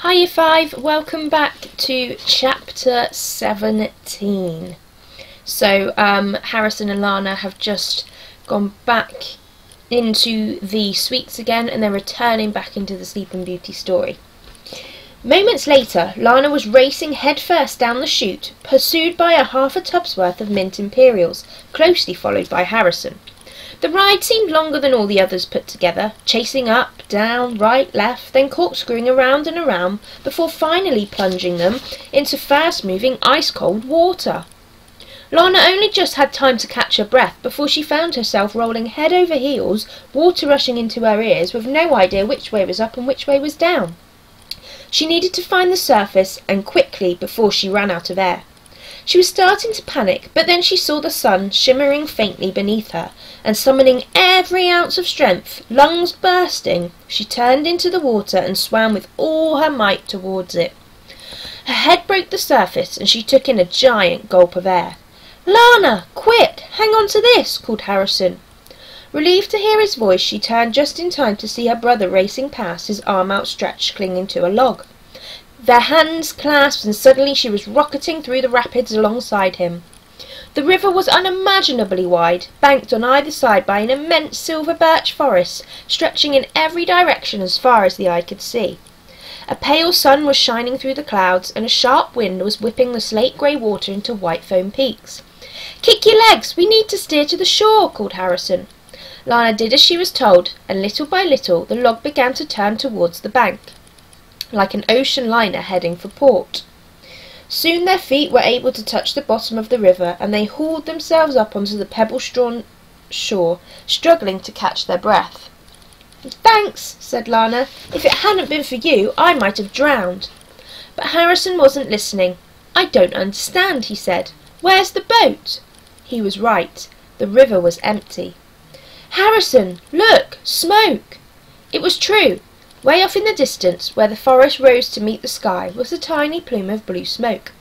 Hi Year 5, welcome back to chapter 17. So Harrison and Lana have just gone back into the suites again and they're returning back into the Sleeping Beauty story. Moments later, Lana was racing headfirst down the chute, pursued by half a tub's worth of mint imperials, closely followed by Harrison. The ride seemed longer than all the others put together, chasing up, down, right, left, then corkscrewing around and around before finally plunging them into fast-moving ice-cold water. Lana only just had time to catch her breath before she found herself rolling head over heels, water rushing into her ears with no idea which way was up and which way was down. She needed to find the surface, and quickly, before she ran out of air. She was starting to panic, but then she saw the sun shimmering faintly beneath her, and summoning every ounce of strength, lungs bursting, she turned into the water and swam with all her might towards it. Her head broke the surface, and she took in a giant gulp of air. "Lana, quick, hang on to this," called Harrison. Relieved to hear his voice, she turned just in time to see her brother racing past, his arm outstretched, clinging to a log. Their hands clasped, and suddenly she was rocketing through the rapids alongside him. The river was unimaginably wide, banked on either side by an immense silver birch forest, stretching in every direction as far as the eye could see. A pale sun was shining through the clouds, and a sharp wind was whipping the slate-grey water into white foam peaks. "Kick your legs, we need to steer to the shore," called Harrison. Lana did as she was told, and little by little the log began to turn towards the bank, like an ocean liner heading for port. Soon their feet were able to touch the bottom of the river, and they hauled themselves up onto the pebble-strewn shore, struggling to catch their breath. "Thanks," said Lana. "If it hadn't been for you, I might have drowned." But Harrison wasn't listening. "I don't understand," he said. "Where's the boat?" He was right. The river was empty. "Harrison, look! Smoke!" It was true. Way off in the distance, where the forest rose to meet the sky, was a tiny plume of blue smoke.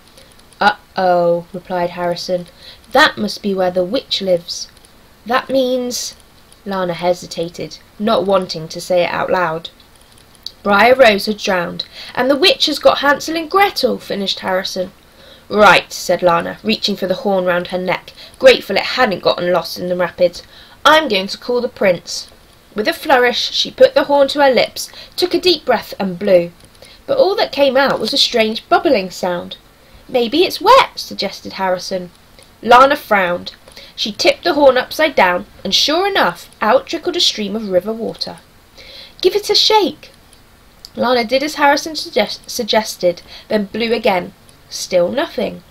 "Uh-oh," replied Harrison. "That must be where the witch lives. That means—" Lana hesitated, not wanting to say it out loud. "Briar Rose had drowned, and the witch has got Hansel and Gretel," finished Harrison. "Right," said Lana, reaching for the horn round her neck, grateful it hadn't gotten lost in the rapids. "I'm going to call the prince." With a flourish, she put the horn to her lips, took a deep breath and blew. But all that came out was a strange bubbling sound. "Maybe it's wet," suggested Harrison. Lana frowned. She tipped the horn upside down, and sure enough, out trickled a stream of river water. "Give it a shake." Lana did as Harrison suggested, then blew again. Still nothing.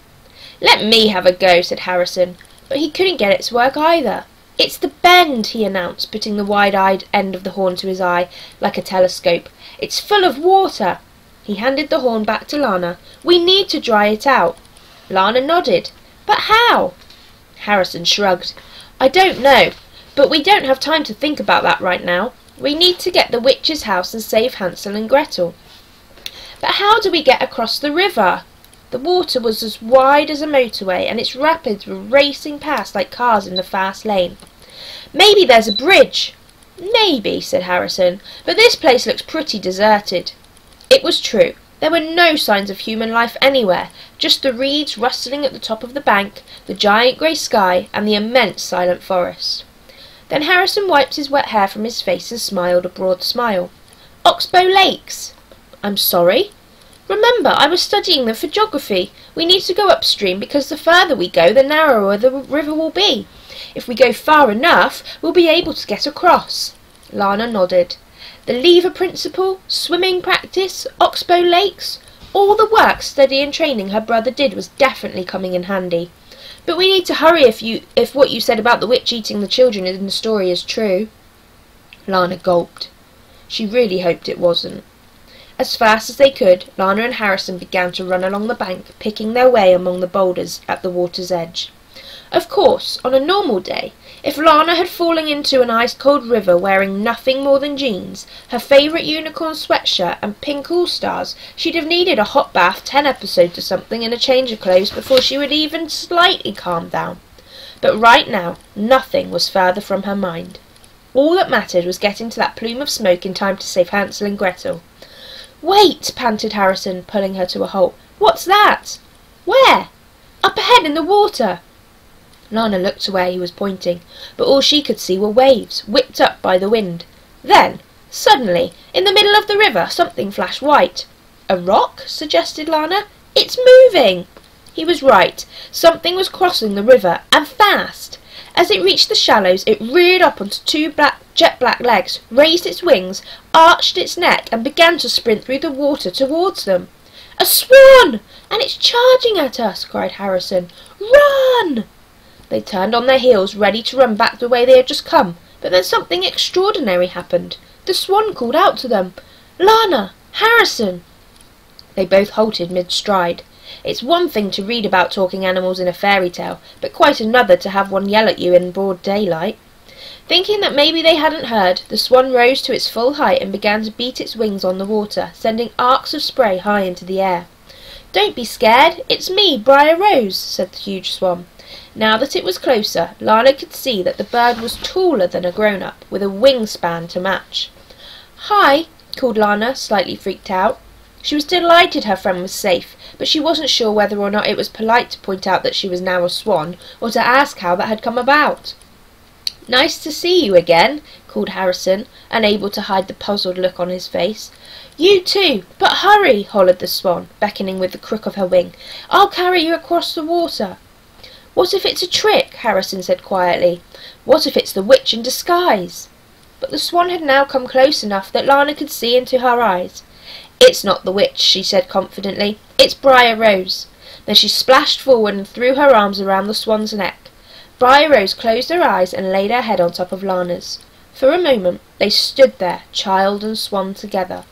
"Let me have a go," said Harrison, but he couldn't get it to work either. "It's the bend," he announced, putting the wide-eyed end of the horn to his eye, like a telescope. "It's full of water." He handed the horn back to Lana. "We need to dry it out." Lana nodded. "But how?" Harrison shrugged. "I don't know, but we don't have time to think about that right now. We need to get the witch's house and save Hansel and Gretel." "But how do we get across the river?" The water was as wide as a motorway, and its rapids were racing past like cars in the fast lane. "Maybe there's a bridge." "Maybe," said Harrison, "but this place looks pretty deserted." It was true. There were no signs of human life anywhere, just the reeds rustling at the top of the bank, the giant grey sky, and the immense silent forest. Then Harrison wiped his wet hair from his face and smiled a broad smile. "Oxbow Lakes." "I'm sorry?" "Remember, I was studying them for geography. We need to go upstream because the further we go, the narrower the river will be. If we go far enough, we'll be able to get across." Lana nodded. The lever principle, swimming practice, Oxbow Lakes, all the work, study and training her brother did was definitely coming in handy. "But we need to hurry if what you said about the witch eating the children in the story is true." Lana gulped. She really hoped it wasn't. As fast as they could, Lana and Harrison began to run along the bank, picking their way among the boulders at the water's edge. Of course, on a normal day, if Lana had fallen into an ice-cold river wearing nothing more than jeans, her favourite unicorn sweatshirt and pink all-stars, she'd have needed a hot bath, 10 episodes or something, and a change of clothes before she would even slightly calm down. But right now, nothing was further from her mind. All that mattered was getting to that plume of smoke in time to save Hansel and Gretel. Wait, panted Harrison, pulling her to a halt. What's that? Where? Up ahead in the water. Lana looked to where he was pointing, but all she could see were waves, whipped up by the wind. Then, suddenly, in the middle of the river, something flashed white. A rock? Suggested Lana. It's moving! He was right. Something was crossing the river, and fast. As it reached the shallows, it reared up onto two jet black legs, raised its wings, arched its neck, and began to sprint through the water towards them. A swan! And it's charging at us, cried Harrison. Run! They turned on their heels, ready to run back the way they had just come, but then something extraordinary happened. The swan called out to them, Lana! Harrison! They both halted mid-stride. It's one thing to read about talking animals in a fairy tale, but quite another to have one yell at you in broad daylight. Thinking that maybe they hadn't heard, the swan rose to its full height and began to beat its wings on the water, sending arcs of spray high into the air. Don't be scared, it's me, Briar Rose, said the huge swan. Now that it was closer, Lana could see that the bird was taller than a grown-up, with a wingspan to match. Hi, called Lana, slightly freaked out. She was delighted her friend was safe, but she wasn't sure whether or not it was polite to point out that she was now a swan, or to ask how that had come about. Nice to see you again, called Harrison, unable to hide the puzzled look on his face. You too, but hurry, hollered the swan, beckoning with the crook of her wing. I'll carry you across the water. What if it's a trick? Harrison said quietly. What if it's the witch in disguise? But the swan had now come close enough that Lana could see into her eyes. It's not the witch, she said confidently. It's Briar Rose. Then she splashed forward and threw her arms around the swan's neck. Briar Rose closed her eyes and laid her head on top of Lana's. For a moment they stood there, child and swan together.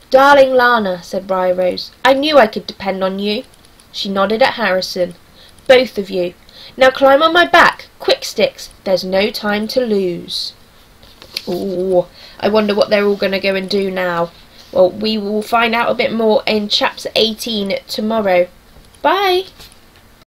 Darling Lana, said Briar Rose, I knew I could depend on you. She nodded at Harrison. Both of you. Now climb on my back. Quick, Sticks. There's no time to lose. Ooh, I wonder what they're all going to go and do now. Well, we will find out a bit more in Chapter 18 tomorrow. Bye!